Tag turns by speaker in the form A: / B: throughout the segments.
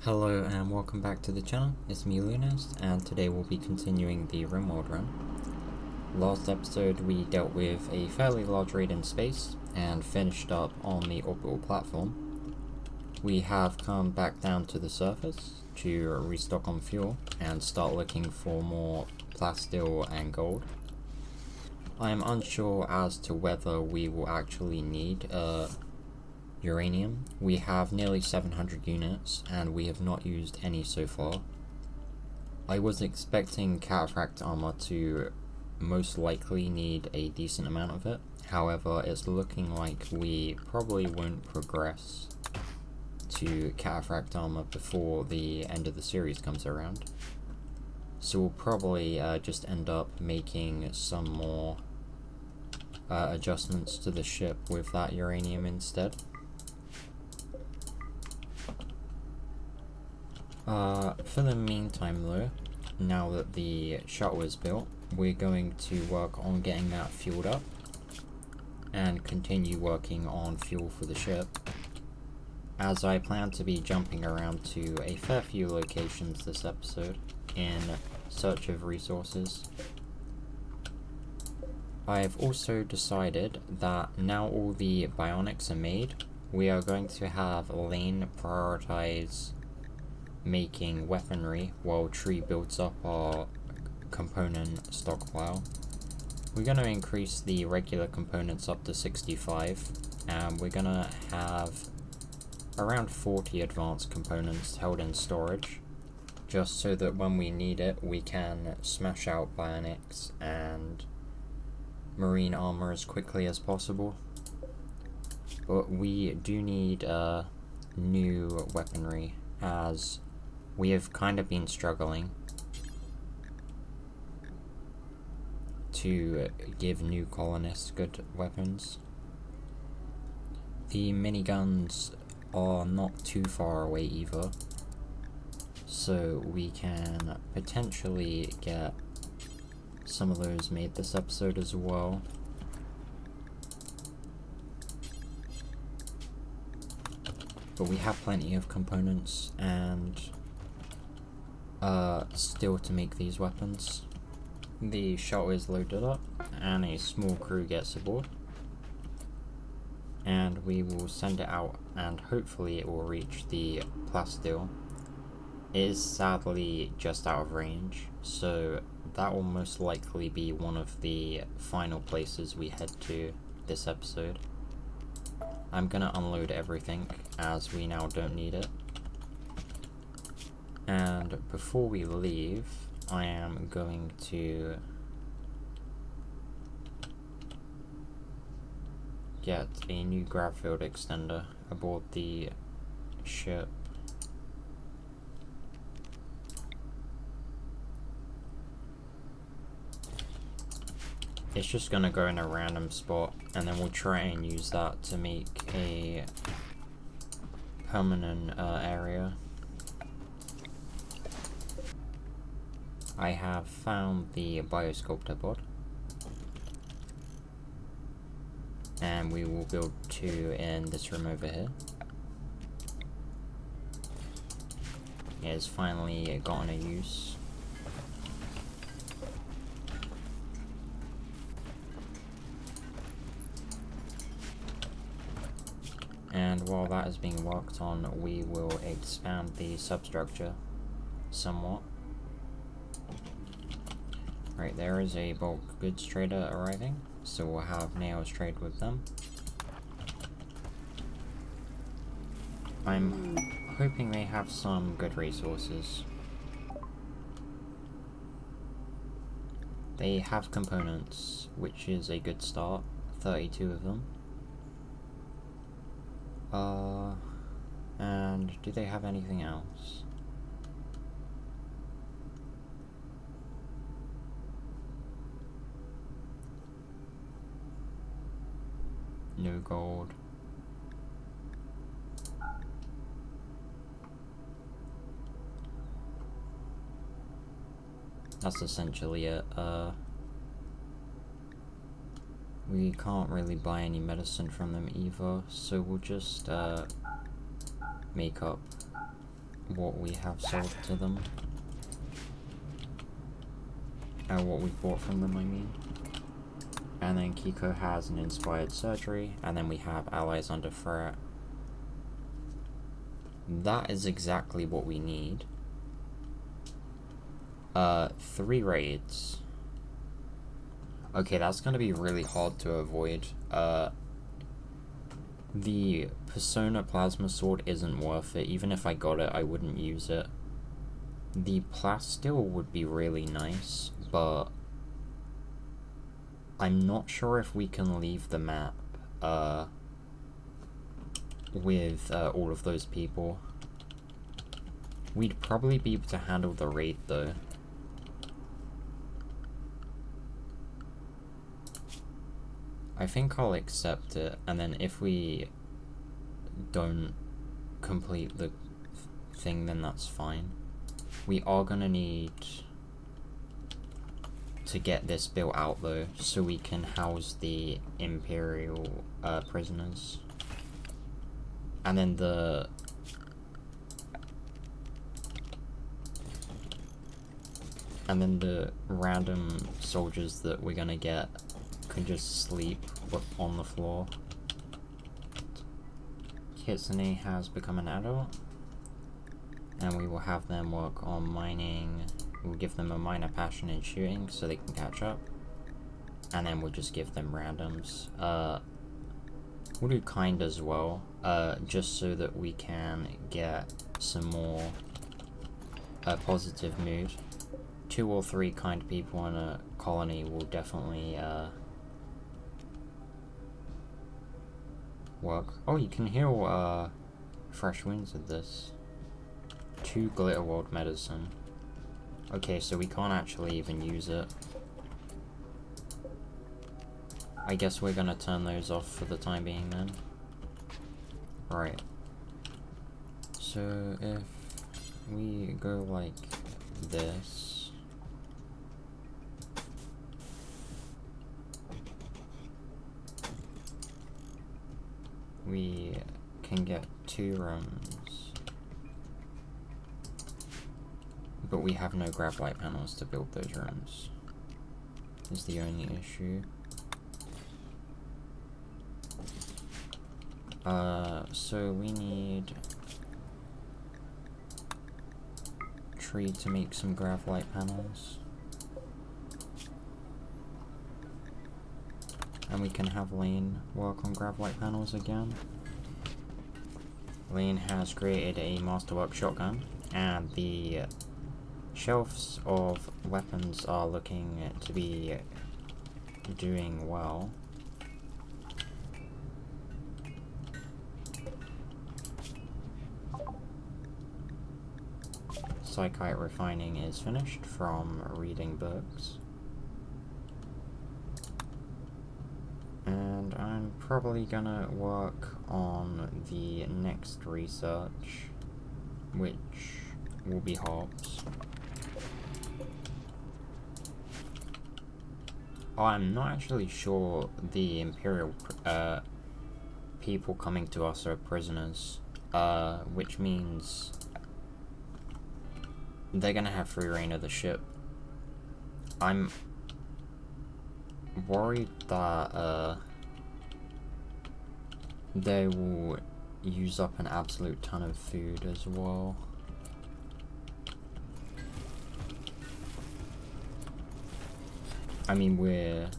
A: Hello and welcome back to the channel, it's me Lunas, and today we'll be continuing the Rimworld run. Last episode we dealt with a fairly large raid in space and finished up on the orbital platform. We have come back down to the surface to restock on fuel and start looking for more plasteel and gold. I am unsure as to whether we will actually need uranium. We have nearly 700 units and we have not used any so far. I was expecting cataphracts armor to most likely need a decent amount of it. However, it's looking like we probably won't progress to cataphract armor before the end of the series comes around. So we'll probably just end up making some more adjustments to the ship with that uranium instead. For the meantime though, now that the shuttle is built, we're going to work on getting that fueled up and continue working on fuel for the ship, as I plan to be jumping around to a fair few locations this episode in search of resources. I have also decided that now all the bionics are made, we are going to have Lane prioritize making weaponry while Tree builds up our component stockpile. We're going to increase the regular components up to 65, and we're going to have around 40 advanced components held in storage, just so that when we need it we can smash out bionics and marine armor as quickly as possible. But we do need new weaponry, as we have kind of been struggling to give new colonists good weapons. The miniguns are not too far away either, so we can potentially get some of those made this episode as well. But we have plenty of components and still to make these weapons. The shuttle is loaded up and a small crew gets aboard, and we will send it out and hopefully it will reach the plasteel. It is sadly just out of range, so that will most likely be one of the final places we head to this episode. I'm gonna unload everything as we now don't need it. And before we leave, I am going to get a new grav field extender aboard the ship. It's just gonna go in a random spot, and then we'll try and use that to make a permanent area. I have found the biosculptor pod, and we will build 2 in this room over here. It has finally gotten a use. And while that is being worked on, we will expand the substructure somewhat. Right, there is a bulk goods trader arriving, so we'll have Nails trade with them. I'm hoping they have some good resources. They have components, which is a good start, 32 of them. And do they have anything else? No gold. That's essentially it. We can't really buy any medicine from them either, so we'll just make up what we have sold to them. What we bought from them, I mean. And then Kiko has an inspired surgery, and then we have allies under threat. That is exactly what we need. 3 raids. Okay, that's gonna be really hard to avoid. The Persona Plasma Sword isn't worth it. Even if I got it, I wouldn't use it. The Plasteel would be really nice, but I'm not sure if we can leave the map with all of those people. We'd probably be able to handle the raid though. I think I'll accept it, and then if we don't complete the thing, then that's fine. We are gonna need to get this built out though, so we can house the Imperial prisoners. And then the random soldiers that we're gonna get can just sleep on the floor. Kitsune has become an adult, and we will have them work on mining. We'll give them a minor passion in shooting so they can catch up, and then we'll just give them randoms. We'll do kind as well, just so that we can get some more positive mood. 2 or 3 kind people in a colony will definitely work. Oh, you can heal fresh wounds with this. 2 Glitter World medicine. Okay, so we can't actually even use it. I guess we're gonna turn those off for the time being then. Right. So if we go like this, we can get 2 rooms, but we have no grav light panels to build those rooms, is the only issue. So we need tree to make some grav light panels. And we can have Lane work on grav light panels again. Lane has created a masterwork shotgun, and the shelves of weapons are looking to be doing well. Psychite refining is finished from reading books. And I'm probably gonna work on the next research, which will be hops. Oh, I'm not actually sure the Imperial people coming to us are prisoners, which means they're gonna have free reign of the ship. I'm worried that they will use up an absolute ton of food as well. I mean, we're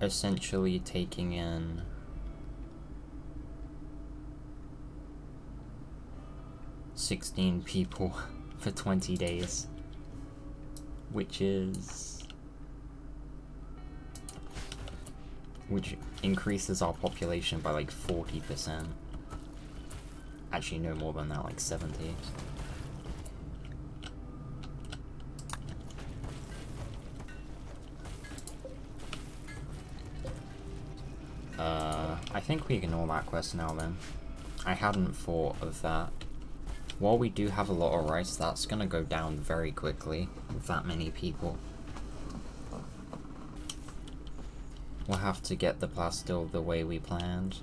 A: essentially taking in $16 people for 20 days, which increases our population by like 40%. Actually, no more than that, like 70. I think we ignore that quest now then. I hadn't thought of that. While we do have a lot of rice, that's gonna go down very quickly with that many people. We'll have to get the plasteel the way we planned.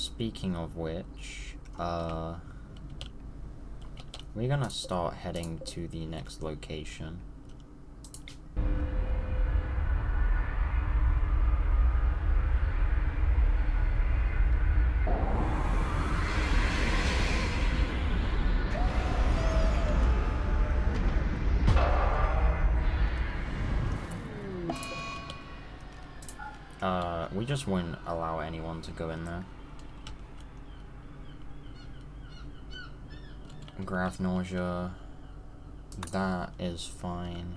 A: speaking of which, we're gonna start heading to the next location. We just won't allow anyone to go in there. Grav nausea, that is fine.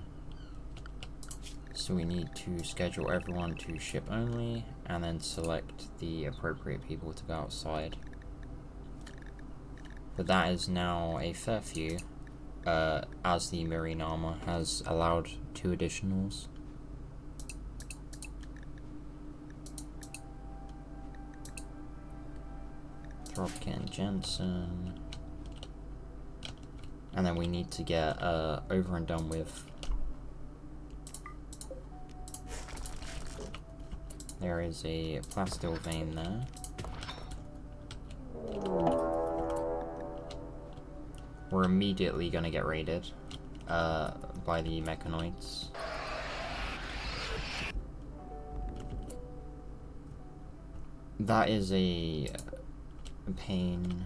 A: So we need to schedule everyone to ship only, and then select the appropriate people to go outside. But that is now a fair few, as the marine armor has allowed 2 additionals. Dropkin Jensen. And then we need to get over and done with. There is a plasteel vein there. We're immediately gonna get raided by the mechanoids. That is a pain.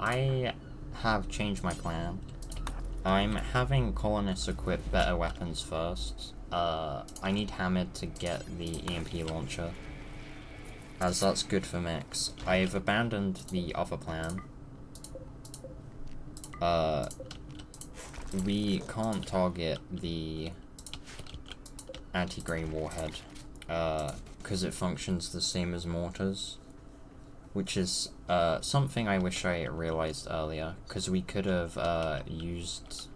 A: I have changed my plan. I'm having colonists equip better weapons first. I need Hamid to get the EMP launcher, as that's good for mechs. I've abandoned the other plan. We can't target the anti-grain warhead, because it functions the same as mortars, which is something I wish I realized earlier, because we could have used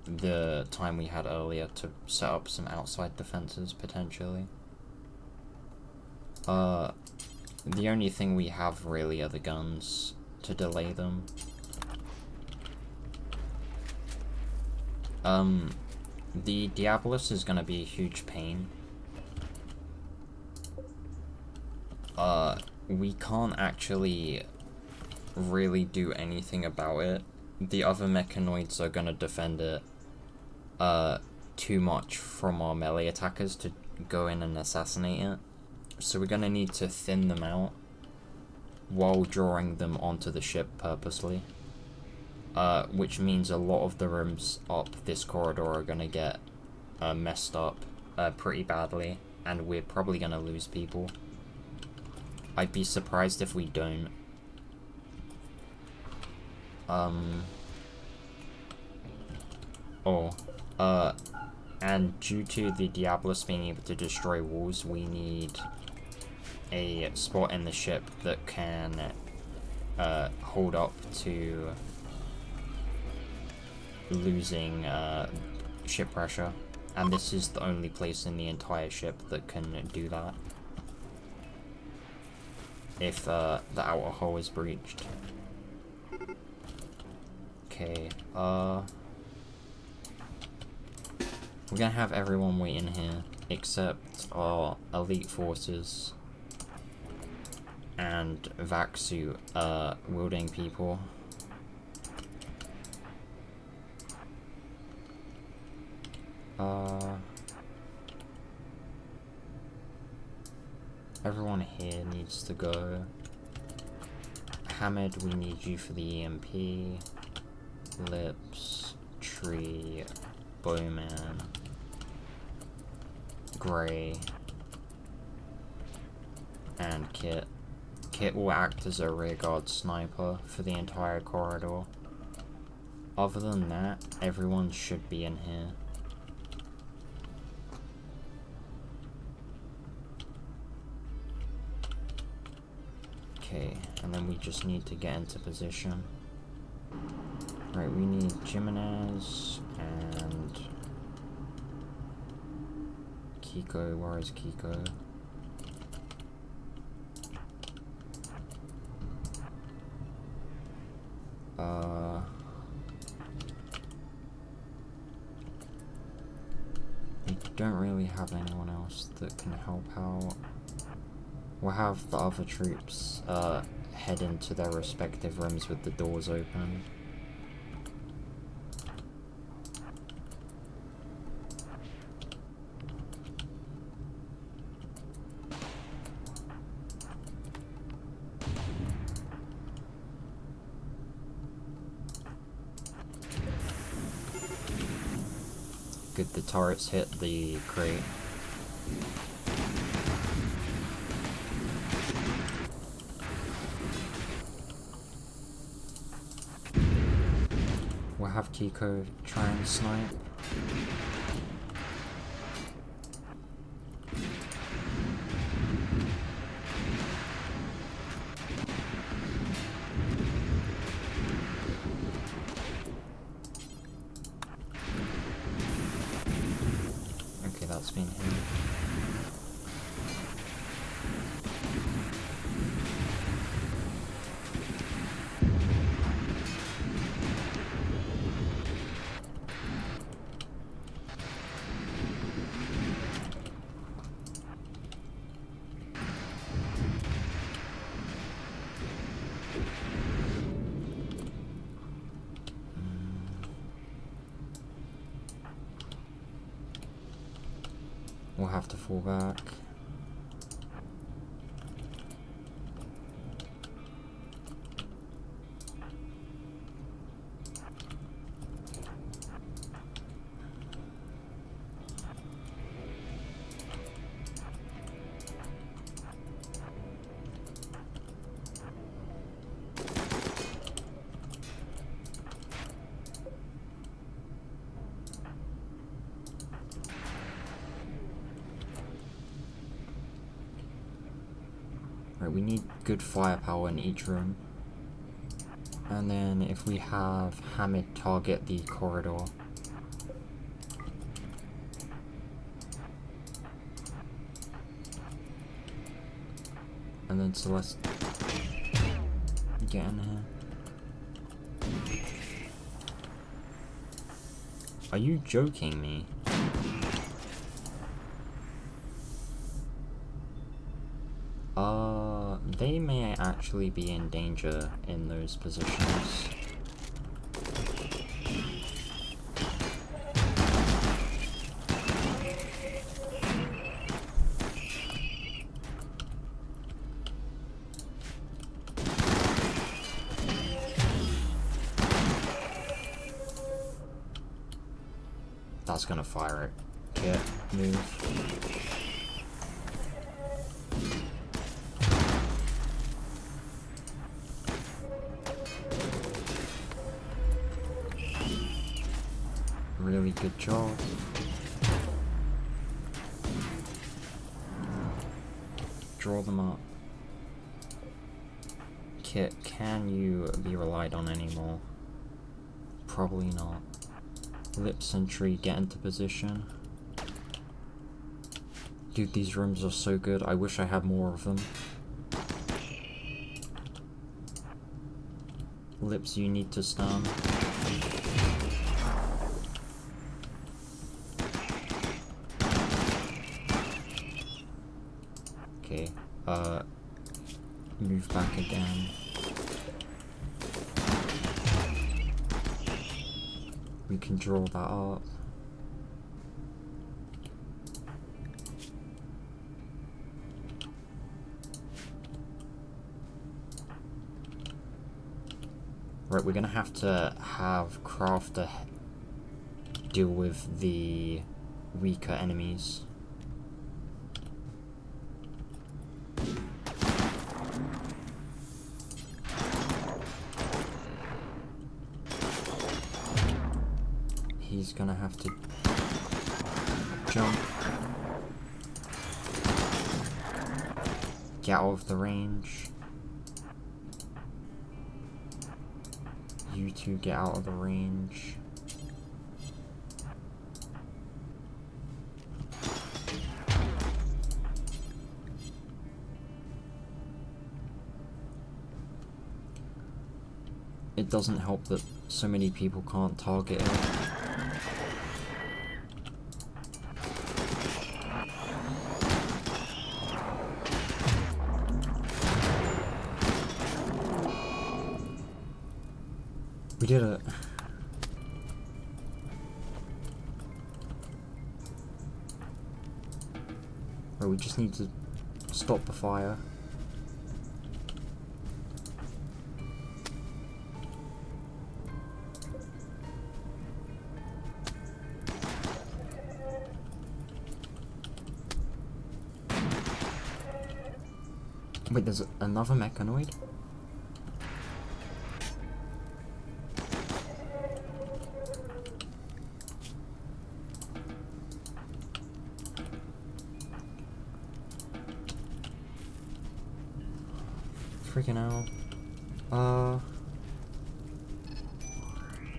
A: the time we had earlier to set up some outside defenses, potentially. The only thing we have really are the guns to delay them. The Diabolus is gonna be a huge pain. We can't actually really do anything about it. The other mechanoids are gonna defend it too much from our melee attackers to go in and assassinate it. So we're gonna need to thin them out while drawing them onto the ship purposely. Which means a lot of the rooms up this corridor are gonna get messed up pretty badly, and we're probably gonna lose people. I'd be surprised if we don't. And due to the Diabolus being able to destroy walls, we need a spot in the ship that can hold up to losing ship pressure, and this is the only place in the entire ship that can do that if the outer hull is breached. Okay, we're gonna have everyone wait in here except our elite forces and vac suit wielding people. Everyone here needs to go. Hamid, we need you for the EMP. Lips, Tree, Bowman, Grey, and Kit. Kit will act as a rearguard sniper for the entire corridor. Other than that, everyone should be in here. Okay, and then we just need to get into position. Right, we need Jimenez and Kiko. Where is Kiko? We don't really have anyone else that can help out. We'll have the other troops head into their respective rooms with the doors open. Good, the turrets hit the crate. We'll have Kiko try and snipe. Okay, that's been hit. We'll have to fall back. Right, we need good firepower in each room. And then if we have Hamid target the corridor. And then Celeste get in here. Are you joking me? They may actually be in danger in those positions. That's gonna fire it. Kit, move. Really good job. Draw them up. Kit, can you be relied on anymore? Probably not. Lip Sentry, get into position. Dude, these rooms are so good. I wish I had more of them. Lips, you need to stun. Okay, move back again. We can draw that up. Right, we're gonna have to have Crafter deal with the weaker enemies. He's gonna have to jump. Get out of the range. You two get out of the range. It doesn't help that so many people can't target it. We did it. Right, we just need to stop the fire. Wait, there's another mechanoid? Freaking hell.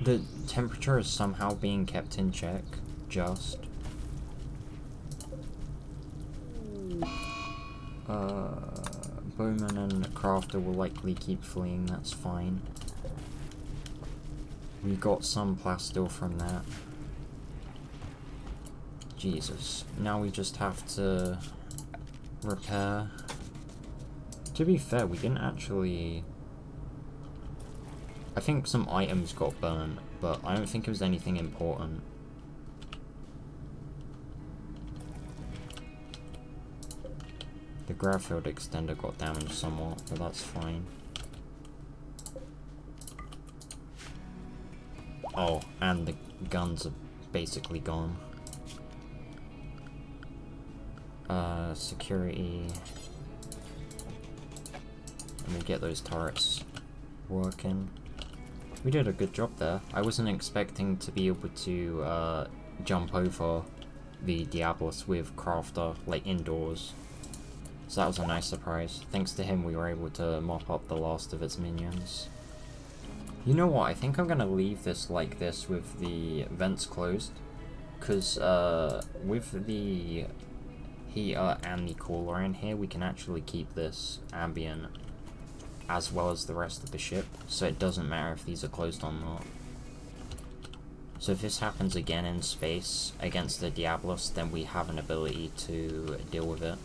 A: The temperature is somehow being kept in check, just. Bowman and Crafter will likely keep fleeing, that's fine. We got some plasteel from that. Jesus. Now we just have to repair. To be fair, we didn't actually... I think some items got burnt, but I don't think it was anything important. The grav field extender got damaged somewhat, but that's fine. Oh, and the guns are basically gone. Security. And we get those turrets working. We did a good job there. I wasn't expecting to be able to jump over the Diablos with Crafter, like indoors. So that was a nice surprise. Thanks to him we were able to mop up the last of its minions. You know what, I think I'm gonna leave this like this with the vents closed. Because with the heater and the cooler in here, we can actually keep this ambient as well as the rest of the ship. So it doesn't matter if these are closed or not. So if this happens again in space against the Diablos, then we have an ability to deal with it.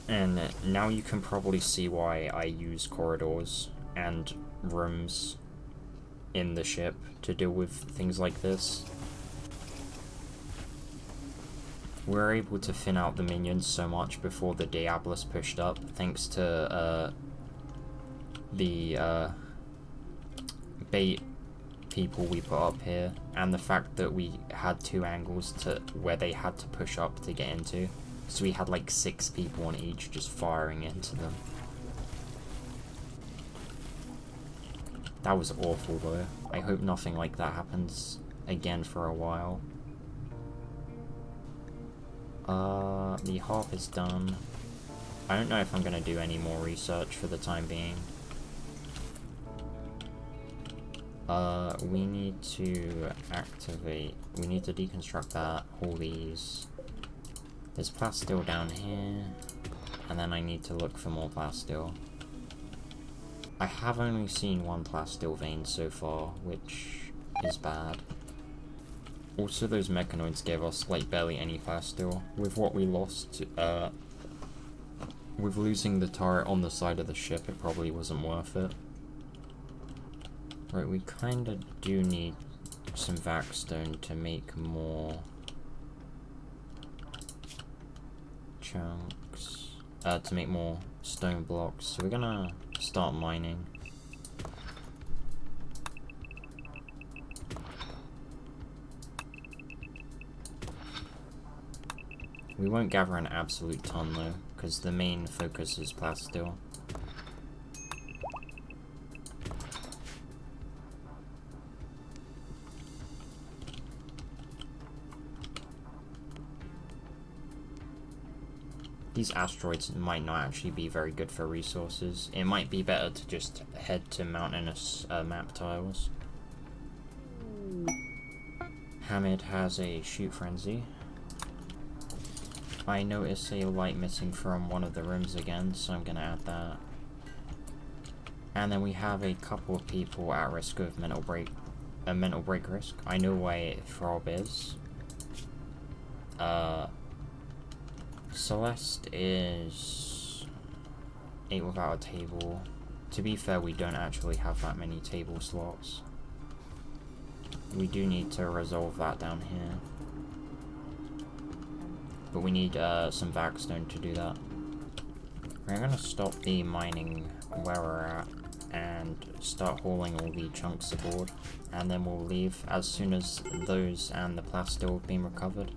A: And now you can probably see why I use corridors and rooms in the ship to deal with things like this. We're able to thin out the minions so much before the Diablos pushed up, thanks to the bait people we put up here, and the fact that we had 2 angles to where they had to push up to get into. So we had like 6 people on each just firing into them. That was awful though. I hope nothing like that happens again for a while. The harp is done. I don't know if I'm gonna do any more research for the time being. We need to activate, we need to deconstruct that, all these. There's plasteel down here, and then I need to look for more plasteel. I have only seen 1 plasteel vein so far, which is bad. Also, those mechanoids gave us like barely any plasteel. With what we lost, with losing the turret on the side of the ship, it probably wasn't worth it. Right, we kinda do need some vaxstone to make more chunks, to make more stone blocks, so we're gonna start mining. We won't gather an absolute ton though, because the main focus is plasteel. These asteroids might not actually be very good for resources. It might be better to just head to mountainous map tiles. Hamid has a shoot frenzy. I notice a light missing from one of the rooms again, so I'm gonna add that. And then we have a couple of people at risk of mental break risk. I know why Throb is. Celeste is ate without a table. To be fair, we don't actually have that many table slots. We do need to resolve that down here. But we need some backstone to do that. We're gonna stop the mining where we're at and start hauling all the chunks of board. And then we'll leave as soon as those and the plasteel have been recovered.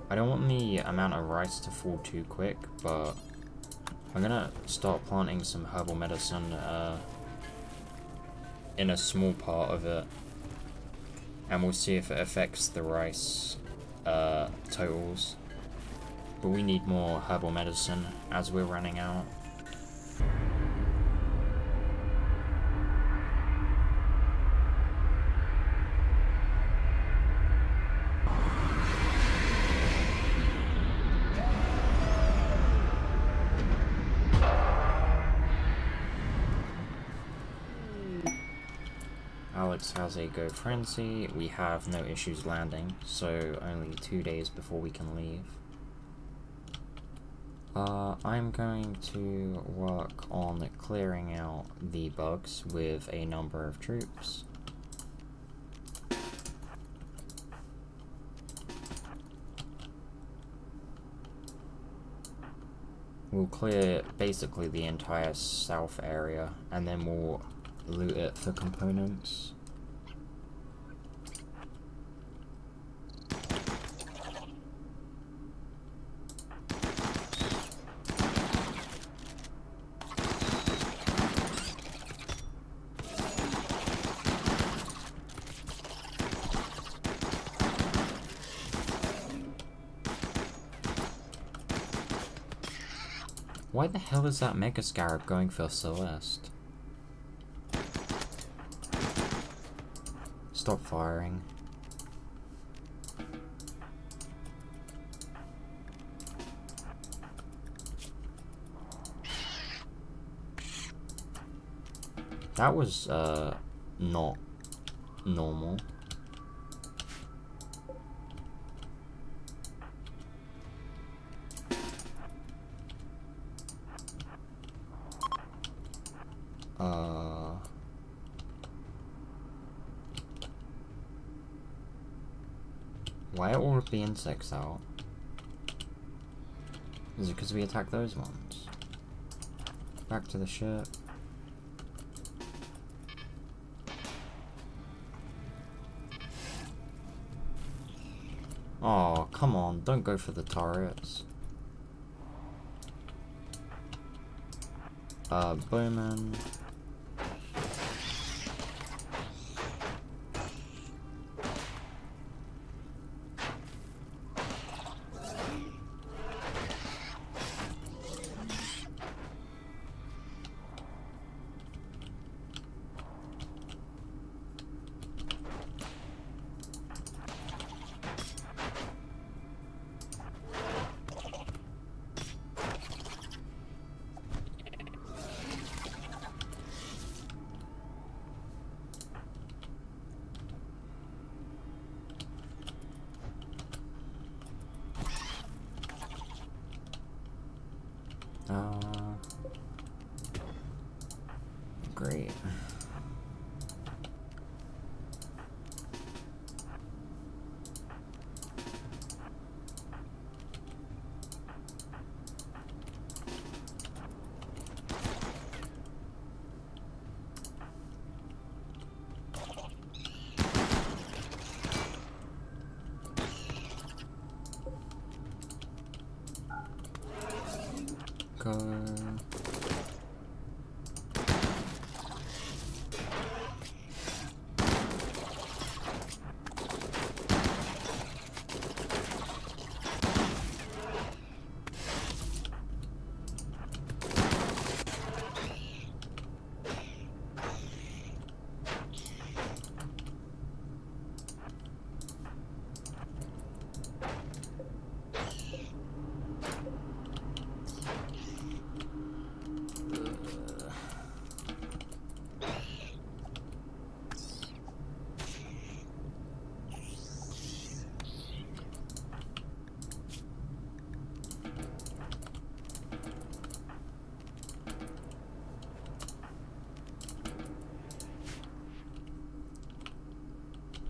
A: I don't want the amount of rice to fall too quick, but I'm gonna start planting some herbal medicine in a small part of it, and we'll see if it affects the rice totals. But we need more herbal medicine as we're running out. Alex has a go frenzy. We have no issues landing, so only 2 days before we can leave. I'm going to work on clearing out the bugs with a number of troops. We'll clear basically the entire south area, and then we'll loot it for components. Why the hell is that Mega Scarab going for Celeste? Stop firing. That was, not normal. Why are all of the insects out? Is it because we attacked those ones? Back to the ship. Oh, come on, don't go for the turrets. Bowman.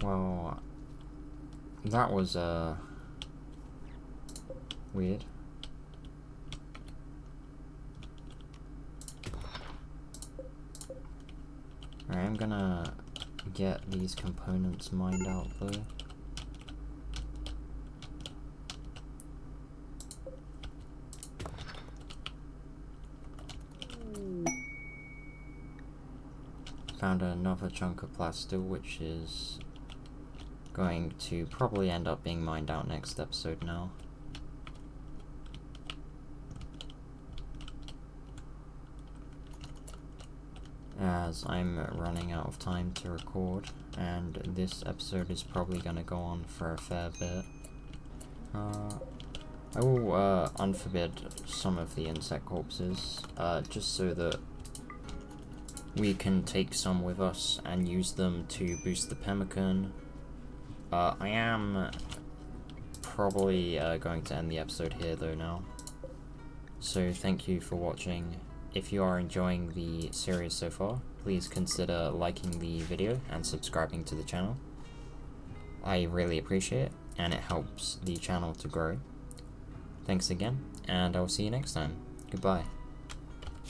A: Well, that was, weird. Alright, I'm gonna get these components mined out though. Found another chunk of plaster, which is going to probably end up being mined out next episode now. As I'm running out of time to record, and this episode is probably gonna go on for a fair bit. I will unforbid some of the insect corpses, just so that we can take some with us and use them to boost the pemmican. I am probably going to end the episode here though now. So thank you for watching. If you are enjoying the series so far, please consider liking the video and subscribing to the channel. I really appreciate it, and it helps the channel to grow. Thanks again, and I'll see you next time. Goodbye.